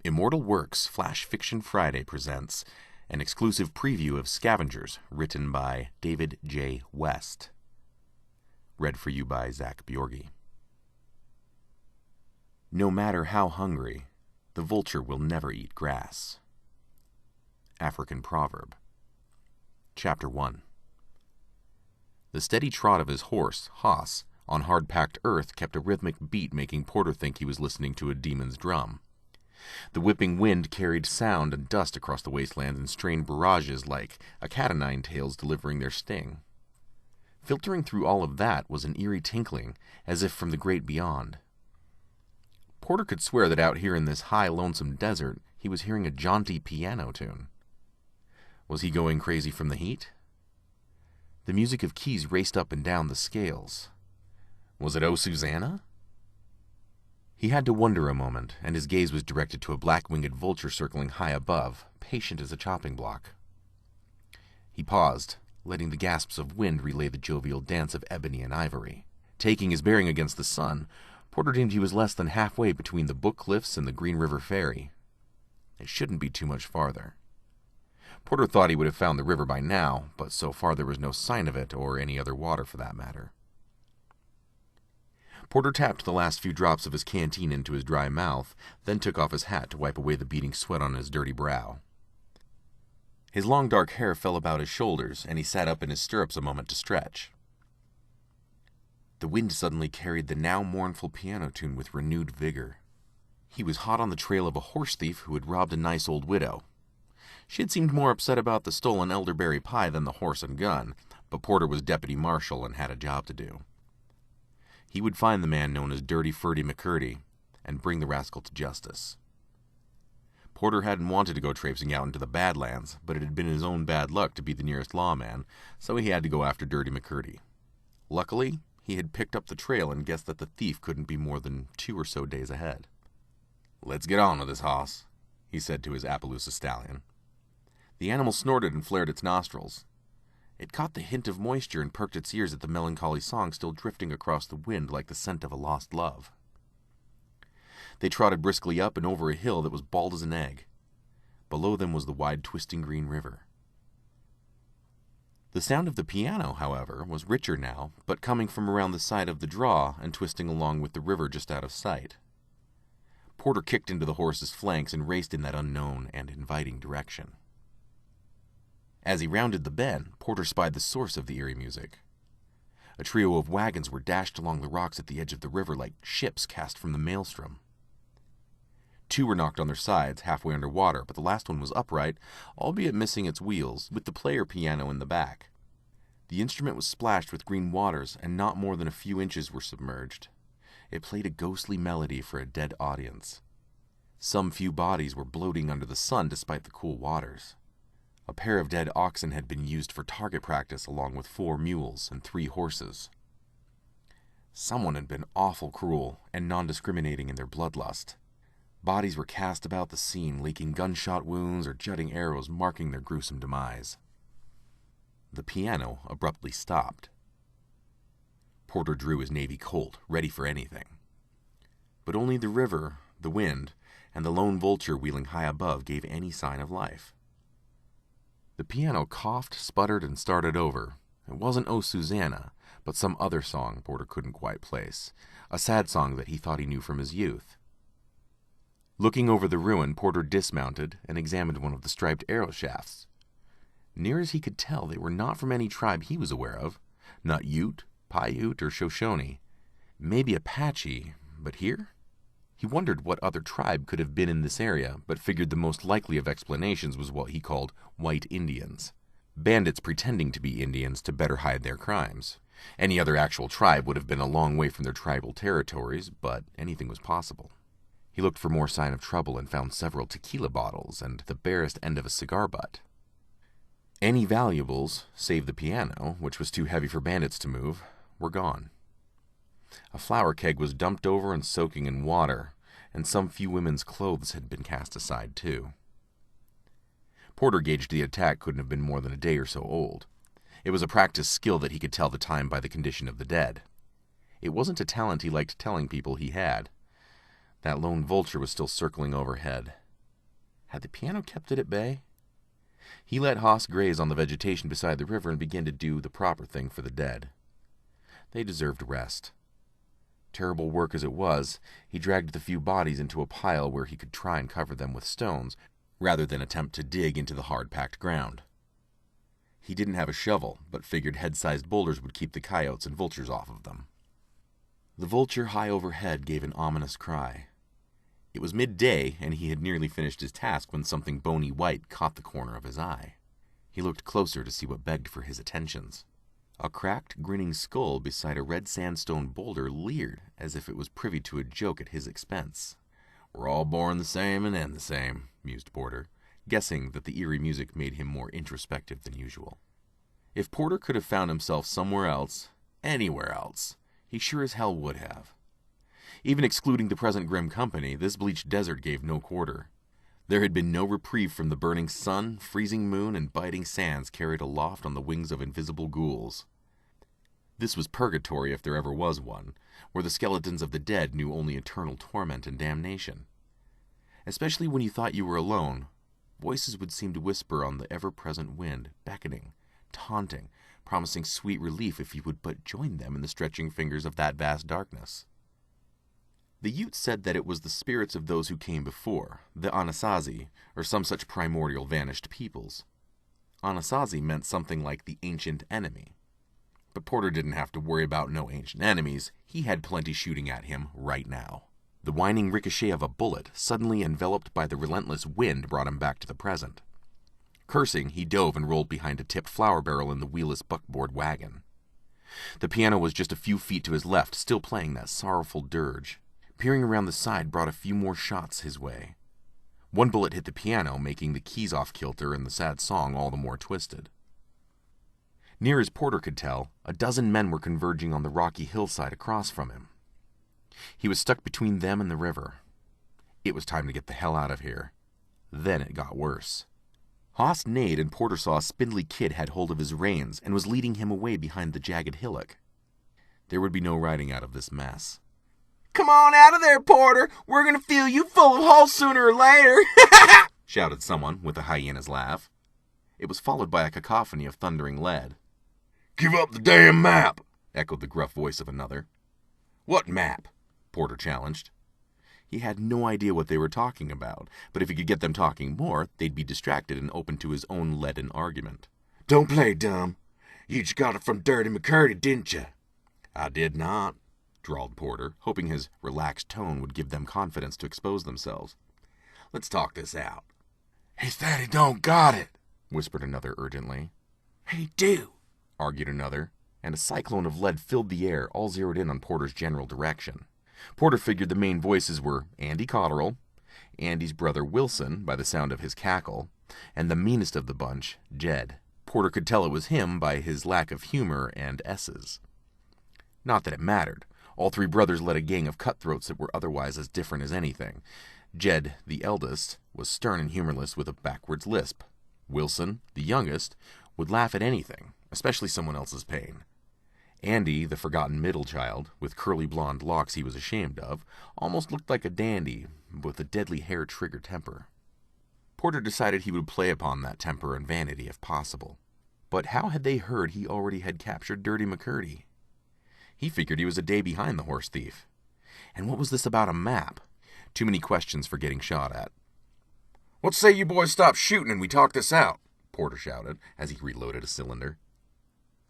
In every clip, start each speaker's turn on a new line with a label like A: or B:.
A: Immortal Works Flash Fiction Friday presents an exclusive preview of Scavengers, written by David J. West. Read for you by Zach Bjorgi. No matter how hungry, the vulture will never eat grass. African Proverb. Chapter 1. The steady trot of his horse, Haas, on hard-packed earth kept a rhythmic beat, making Porter think he was listening to a demon's drum. The whipping wind carried sound and dust across the wasteland in strained barrages like a cat-o'-nine-tails delivering their sting. Filtering through all of that was an eerie tinkling, as if from the great beyond. Porter could swear that out here in this high, lonesome desert, he was hearing a jaunty piano tune. Was he going crazy from the heat? The music of keys raced up and down the scales. Was it "Oh, Susanna"? He had to wonder a moment, and his gaze was directed to a black-winged vulture circling high above, patient as a chopping block. He paused, letting the gasps of wind relay the jovial dance of ebony and ivory. Taking his bearing against the sun, Porter deemed he was less than halfway between the Book Cliffs and the Green River Ferry. It shouldn't be too much farther. Porter thought he would have found the river by now, but so far there was no sign of it, or any other water for that matter. Porter tapped the last few drops of his canteen into his dry mouth, then took off his hat to wipe away the beading sweat on his dirty brow. His long dark hair fell about his shoulders, and he sat up in his stirrups a moment to stretch. The wind suddenly carried the now mournful piano tune with renewed vigor. He was hot on the trail of a horse thief who had robbed a nice old widow. She had seemed more upset about the stolen elderberry pie than the horse and gun, but Porter was deputy marshal and had a job to do. He would find the man known as Dirty Ferdy McCurdy and bring the rascal to justice. Porter hadn't wanted to go traipsing out into the Badlands, but it had been his own bad luck to be the nearest lawman, so he had to go after Dirty McCurdy. Luckily, he had picked up the trail and guessed that the thief couldn't be more than 2 or so days ahead. "Let's get on with this, Hoss," he said to his Appaloosa stallion. The animal snorted and flared its nostrils. It caught the hint of moisture and perked its ears at the melancholy song still drifting across the wind like the scent of a lost love. They trotted briskly up and over a hill that was bald as an egg. Below them was the wide, twisting green river. The sound of the piano, however, was richer now, but coming from around the side of the draw and twisting along with the river just out of sight. Porter kicked into the horse's flanks and raced in that unknown and inviting direction. As he rounded the bend, Porter spied the source of the eerie music. A trio of wagons were dashed along the rocks at the edge of the river like ships cast from the maelstrom. 2 were knocked on their sides, halfway underwater, but the last one was upright, albeit missing its wheels, with the player piano in the back. The instrument was splashed with green waters, and not more than a few inches were submerged. It played a ghostly melody for a dead audience. Some few bodies were bloating under the sun despite the cool waters. A pair of dead oxen had been used for target practice along with 4 mules and 3 horses. Someone had been awful cruel and non-discriminating in their bloodlust. Bodies were cast about the scene, leaking gunshot wounds or jutting arrows marking their gruesome demise. The piano abruptly stopped. Porter drew his Navy Colt, ready for anything. But only the river, the wind, and the lone vulture wheeling high above gave any sign of life. The piano coughed, sputtered, and started over. It wasn't "Oh, Susanna," but some other song Porter couldn't quite place, a sad song that he thought he knew from his youth. Looking over the ruin, Porter dismounted and examined one of the striped arrow shafts. Near as he could tell, they were not from any tribe he was aware of, not Ute, Paiute, or Shoshone. Maybe Apache, but here? He wondered what other tribe could have been in this area, but figured the most likely of explanations was what he called white Indians. Bandits pretending to be Indians to better hide their crimes. Any other actual tribe would have been a long way from their tribal territories, but anything was possible. He looked for more sign of trouble and found several tequila bottles and the barest end of a cigar butt. Any valuables, save the piano, which was too heavy for bandits to move, were gone. A flour keg was dumped over and soaking in water, and some few women's clothes had been cast aside, too. Porter gauged the attack couldn't have been more than a day or so old. It was a practiced skill that he could tell the time by the condition of the dead. It wasn't a talent he liked telling people he had. That lone vulture was still circling overhead. Had the piano kept it at bay? He let Haas graze on the vegetation beside the river and began to do the proper thing for the dead. They deserved rest. Terrible work as it was, he dragged the few bodies into a pile where he could try and cover them with stones, rather than attempt to dig into the hard-packed ground. He didn't have a shovel, but figured head-sized boulders would keep the coyotes and vultures off of them. The vulture high overhead gave an ominous cry. It was midday, and he had nearly finished his task when something bony white caught the corner of his eye. He looked closer to see what begged for his attentions. A cracked, grinning skull beside a red sandstone boulder leered as if it was privy to a joke at his expense. "We're all born the same and end the same," mused Porter, guessing that the eerie music made him more introspective than usual. If Porter could have found himself somewhere else, anywhere else, he sure as hell would have. Even excluding the present grim company, this bleached desert gave no quarter. There had been no reprieve from the burning sun, freezing moon, and biting sands carried aloft on the wings of invisible ghouls. This was purgatory if there ever was one, where the skeletons of the dead knew only eternal torment and damnation. Especially when you thought you were alone, voices would seem to whisper on the ever-present wind, beckoning, taunting, promising sweet relief if you would but join them in the stretching fingers of that vast darkness. The Ute said that it was the spirits of those who came before, the Anasazi, or some such primordial vanished peoples. Anasazi meant something like the ancient enemy. But Porter didn't have to worry about no ancient enemies. He had plenty shooting at him right now. The whining ricochet of a bullet, suddenly enveloped by the relentless wind, brought him back to the present. Cursing, he dove and rolled behind a tipped flour barrel in the wheelless buckboard wagon. The piano was just a few feet to his left, still playing that sorrowful dirge. Peering around the side brought a few more shots his way. One bullet hit the piano, making the keys off kilter and the sad song all the more twisted. Near as Porter could tell, a dozen men were converging on the rocky hillside across from him. He was stuck between them and the river. It was time to get the hell out of here. Then it got worse. Haas neighed, and Porter saw a spindly kid had hold of his reins and was leading him away behind the jagged hillock. There would be no riding out of this mess.
B: "Come on out of there, Porter! We're gonna fill you full of holes sooner or later!"
A: shouted someone with a hyena's laugh. It was followed by a cacophony of thundering lead.
C: "Give up the damn map!"
A: echoed the gruff voice of another.
C: "What map?"
A: Porter challenged. He had no idea what they were talking about, but if he could get them talking more, they'd be distracted and open to his own leaden argument.
C: "Don't play dumb. You just got it from Dirty McCurdy, didn't you?"
A: "I did not," drawled Porter, hoping his relaxed tone would give them confidence to expose themselves. "Let's talk this out."
C: "He said he don't got it,"
A: whispered another urgently.
C: "He do,"
A: argued another, and a cyclone of lead filled the air, all zeroed in on Porter's general direction. Porter figured the main voices were Andy Cotterill, Andy's brother Wilson, by the sound of his cackle, and the meanest of the bunch, Jed. Porter could tell it was him by his lack of humor and S's. Not that it mattered. All three brothers led a gang of cutthroats that were otherwise as different as anything. Jed, the eldest, was stern and humorless with a backwards lisp. Wilson, the youngest, would laugh at anything, especially someone else's pain. Andy, the forgotten middle child, with curly blonde locks he was ashamed of, almost looked like a dandy, with a deadly hair-trigger temper. Porter decided he would play upon that temper and vanity if possible. But how had they heard he already had captured Dirty McCurdy? He figured he was a day behind the horse thief. And what was this about a map? Too many questions for getting shot at.
C: "What say you boys stop shooting and we talk this out?"
A: Porter shouted as he reloaded a cylinder.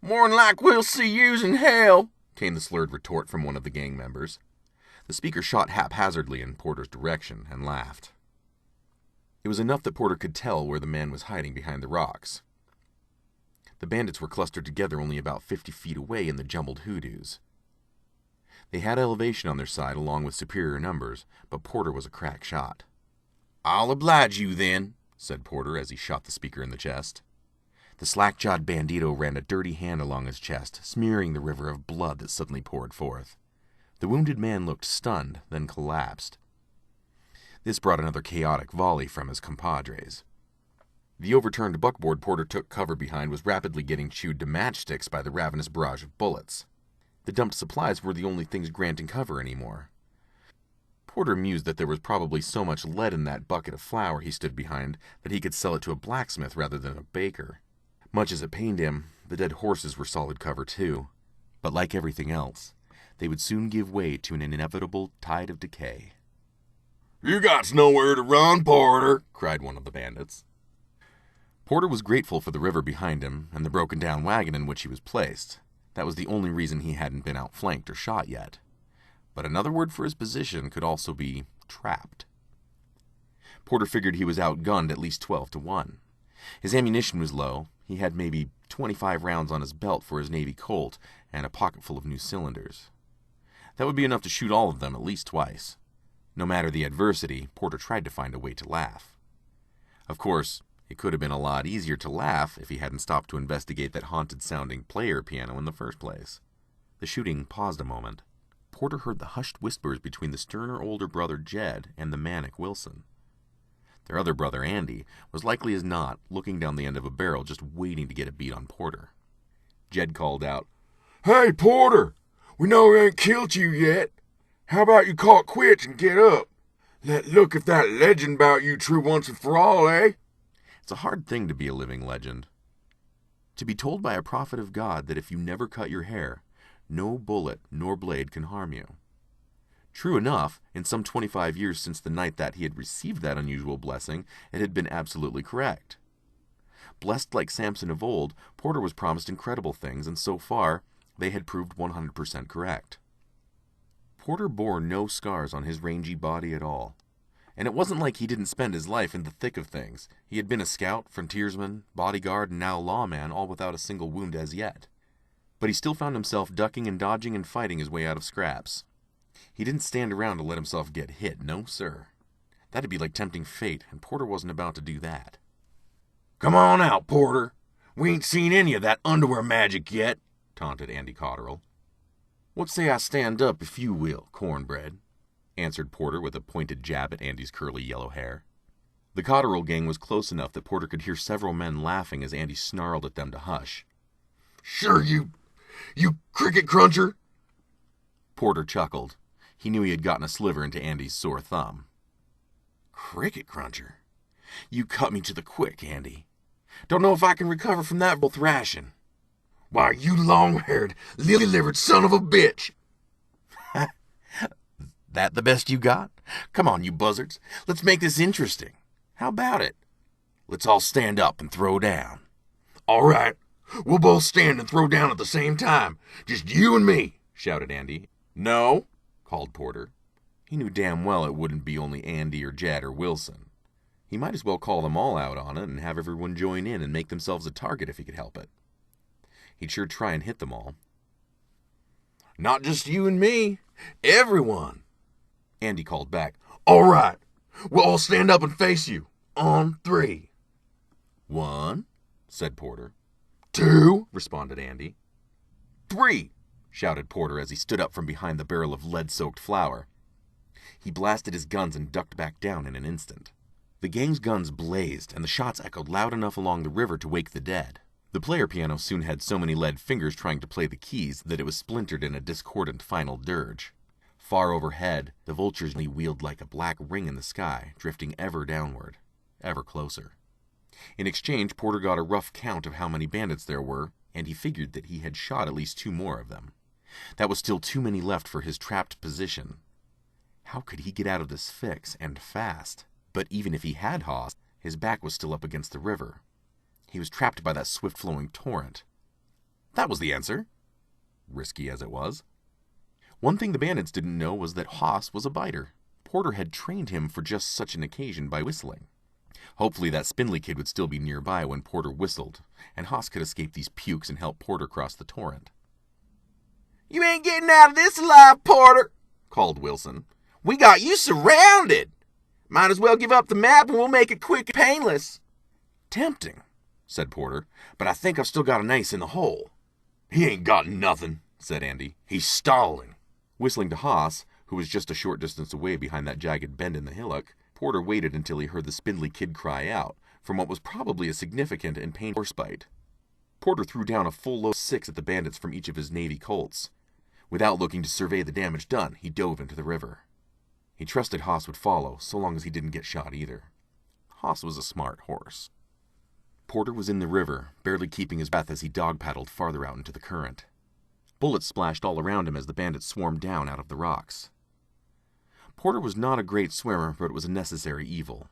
B: "More'n like we'll see yous in hell,"
A: came the slurred retort from one of the gang members. The speaker shot haphazardly in Porter's direction and laughed. It was enough that Porter could tell where the man was hiding behind the rocks. The bandits were clustered together only about 50 feet away in the jumbled hoodoos. They had elevation on their side along with superior numbers, but Porter was a crack shot.
C: "I'll oblige you then,"
A: said Porter as he shot the speaker in the chest. The slack-jawed bandito ran a dirty hand along his chest, smearing the river of blood that suddenly poured forth. The wounded man looked stunned, then collapsed. This brought another chaotic volley from his compadres. The overturned buckboard Porter took cover behind was rapidly getting chewed to matchsticks by the ravenous barrage of bullets. The dumped supplies were the only things granting cover anymore. Porter mused that there was probably so much lead in that bucket of flour he stood behind that he could sell it to a blacksmith rather than a baker. Much as it pained him, the dead horses were solid cover too. But like everything else, they would soon give way to an inevitable tide of decay.
C: "You got nowhere to run, Porter," cried one of the bandits.
A: Porter was grateful for the river behind him and the broken-down wagon in which he was placed. That was the only reason he hadn't been outflanked or shot yet. But another word for his position could also be trapped. Porter figured he was outgunned at least 12-1. His ammunition was low. He had maybe 25 rounds on his belt for his Navy Colt and a pocket full of new cylinders. That would be enough to shoot all of them at least twice. No matter the adversity, Porter tried to find a way to laugh. Of course, it could have been a lot easier to laugh if he hadn't stopped to investigate that haunted-sounding player piano in the first place. The shooting paused a moment. Porter heard the hushed whispers between the sterner older brother Jed and the manic Wilson. Their other brother Andy was likely as not looking down the end of a barrel just waiting to get a beat on Porter. Jed called out,
C: "Hey, Porter, we know we ain't killed you yet. How about you call it quits and get up? Let look if that legend about you true once and for all, eh?"
A: It's a hard thing to be a living legend. To be told by a prophet of God that if you never cut your hair, no bullet nor blade can harm you. True enough, in some 25 years since the night that he had received that unusual blessing, it had been absolutely correct. Blessed like Samson of old, Porter was promised incredible things, and so far, they had proved 100% correct. Porter bore no scars on his rangy body at all. And it wasn't like he didn't spend his life in the thick of things. He had been a scout, frontiersman, bodyguard, and now lawman, all without a single wound as yet. But he still found himself ducking and dodging and fighting his way out of scraps. He didn't stand around to let himself get hit, no sir. That'd be like tempting fate, and Porter wasn't about to do that.
C: "Come on out, Porter. We ain't seen any of that underwear magic yet," taunted Andy Cotterill.
A: "What say I stand up, if you will, cornbread?" answered Porter with a pointed jab at Andy's curly yellow hair. The Cotterill gang was close enough that Porter could hear several men laughing as Andy snarled at them to hush.
C: "Sure, you cricket cruncher."
A: Porter chuckled. He knew he had gotten a sliver into Andy's sore thumb.
B: "Cricket cruncher? You cut me to the quick, Andy. Don't know if I can recover from that thrashing."
C: "Why, you long-haired, lily-livered son of a bitch."
B: "That the best you got? Come on, you buzzards. Let's make this interesting. How about it? Let's all stand up and throw down."
C: "All right. We'll both stand and throw down at the same time. Just you and me," shouted Andy.
A: "No," called Porter. He knew damn well it wouldn't be only Andy or Jed or Wilson. He might as well call them all out on it and have everyone join in and make themselves a target if he could help it. He'd sure try and hit them all.
B: "Not just you and me. Everyone."
A: Andy called back.
C: "All right. We'll all stand up and face you. On 3.
A: 1, said Porter.
C: 2,
A: responded Andy.
B: 3,
A: shouted Porter as he stood up from behind the barrel of lead-soaked flour. He blasted his guns and ducked back down in an instant. The gang's guns blazed, and the shots echoed loud enough along the river to wake the dead. The player piano soon had so many lead fingers trying to play the keys that it was splintered in a discordant final dirge. Far overhead, the vultures wheeled like a black ring in the sky, drifting ever downward, ever closer. In exchange, Porter got a rough count of how many bandits there were, and he figured that he had shot at least 2 more of them. That was still too many left for his trapped position. How could he get out of this fix, and fast? But even if he had hossed, his back was still up against the river. He was trapped by that swift-flowing torrent. That was the answer, risky as it was. One thing the bandits didn't know was that Hoss was a biter. Porter had trained him for just such an occasion by whistling. Hopefully that spindly kid would still be nearby when Porter whistled, and Hoss could escape these pukes and help Porter cross the torrent.
B: "You ain't getting out of this alive, Porter," called Wilson. "We got you surrounded. Might as well give up the map and we'll make it quick and painless."
A: "Tempting," said Porter, "but I think I've still got an ace in the hole."
C: "He ain't got nothing," said Andy. "He's stalling."
A: Whistling to Hoss, who was just a short distance away behind that jagged bend in the hillock, Porter waited until he heard the spindly kid cry out, from what was probably a significant and painful horse bite. Porter threw down a full load of 6 at the bandits from each of his Navy Colts. Without looking to survey the damage done, he dove into the river. He trusted Haas would follow, so long as he didn't get shot either. Haas was a smart horse. Porter was in the river, barely keeping his breath as he dog-paddled farther out into the current. Bullets splashed all around him as the bandits swarmed down out of the rocks. Porter was not a great swimmer, but it was a necessary evil.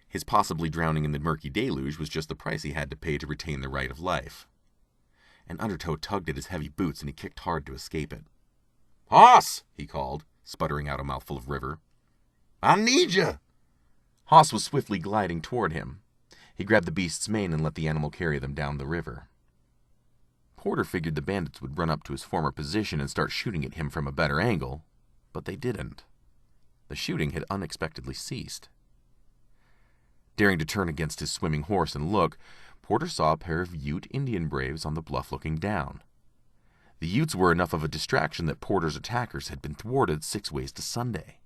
A: His possibly drowning in the murky deluge was just the price he had to pay to retain the right of life. An undertow tugged at his heavy boots, and he kicked hard to escape it.
B: Hoss,
A: he called, sputtering out a mouthful of river.
B: I need you.
A: Haas was swiftly gliding toward him. He grabbed the beast's mane and let the animal carry them down the river. Porter figured the bandits would run up to his former position and start shooting at him from a better angle, but they didn't. The shooting had unexpectedly ceased. Daring to turn against his swimming horse and look, Porter saw a pair of Ute Indian braves on the bluff looking down. The Utes were enough of a distraction that Porter's attackers had been thwarted 6 ways to Sunday.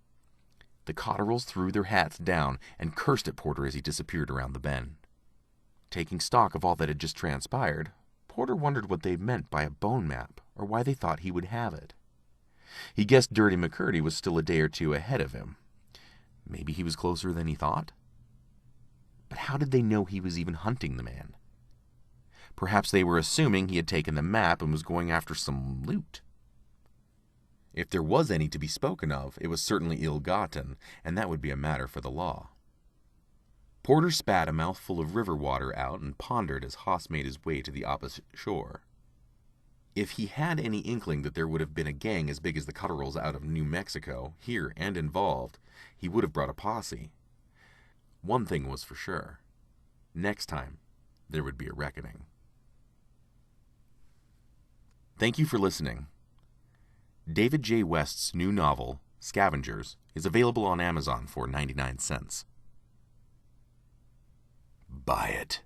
A: The Cotterils threw their hats down and cursed at Porter as he disappeared around the bend. Taking stock of all that had just transpired, Porter wondered what they meant by a bone map, or why they thought he would have it. He guessed Dirty McCurdy was still a day or two ahead of him. Maybe he was closer than he thought? But how did they know he was even hunting the man? Perhaps they were assuming he had taken the map and was going after some loot. If there was any to be spoken of, it was certainly ill-gotten, and that would be a matter for the law. Porter spat a mouthful of river water out and pondered as Haas made his way to the opposite shore. If he had any inkling that there would have been a gang as big as the Cotterils out of New Mexico, here and involved, he would have brought a posse. One thing was for sure. Next time, there would be a reckoning. Thank you for listening. David J. West's new novel, Scavengers, is available on Amazon for 99 cents. Buy it.